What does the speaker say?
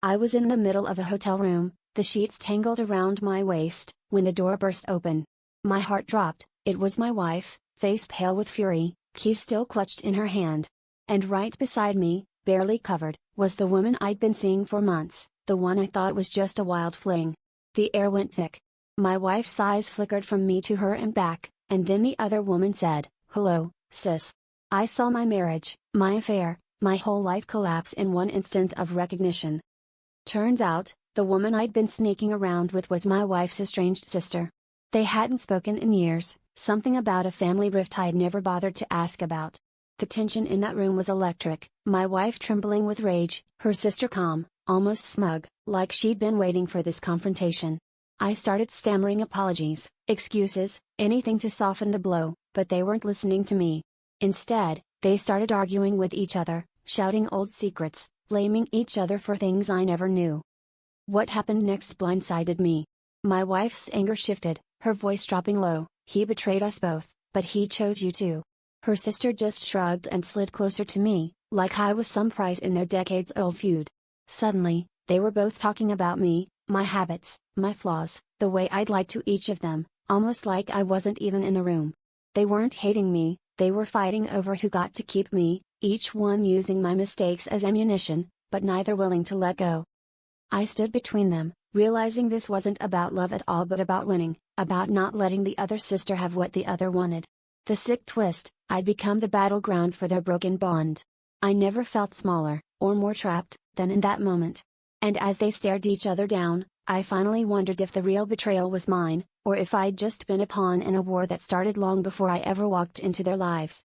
I was in the middle of a hotel room, the sheets tangled around my waist, when the door burst open. My heart dropped. It was my wife, face pale with fury, keys still clutched in her hand. And right beside me, barely covered, was the woman I'd been seeing for months, the one I thought was just a wild fling. The air went thick. My wife's eyes flickered from me to her and back, and then the other woman said, "Hello, sis." I saw my marriage, my affair, my whole life collapse in one instant of recognition. Turns out, the woman I'd been sneaking around with was my wife's estranged sister. They hadn't spoken in years, something about a family rift I'd never bothered to ask about. The tension in that room was electric, my wife trembling with rage, her sister calm, almost smug, like she'd been waiting for this confrontation. I started stammering apologies, excuses, anything to soften the blow, but they weren't listening to me. Instead, they started arguing with each other, shouting old secrets, blaming each other for things I never knew. What happened next blindsided me. My wife's anger shifted, her voice dropping low. "He betrayed us both, but he chose you too." Her sister just shrugged and slid closer to me, like I was some prize in their decades-old feud. Suddenly, they were both talking about me, my habits, my flaws, the way I'd lied to each of them, almost like I wasn't even in the room. They weren't hating me, they were fighting over who got to keep me, each one using my mistakes as ammunition, but neither willing to let go. I stood between them, realizing this wasn't about love at all but about winning, about not letting the other sister have what the other wanted. The sick twist, I'd become the battleground for their broken bond. I never felt smaller, or more trapped, than in that moment. And as they stared each other down, I finally wondered if the real betrayal was mine, or if I'd just been a pawn in a war that started long before I ever walked into their lives.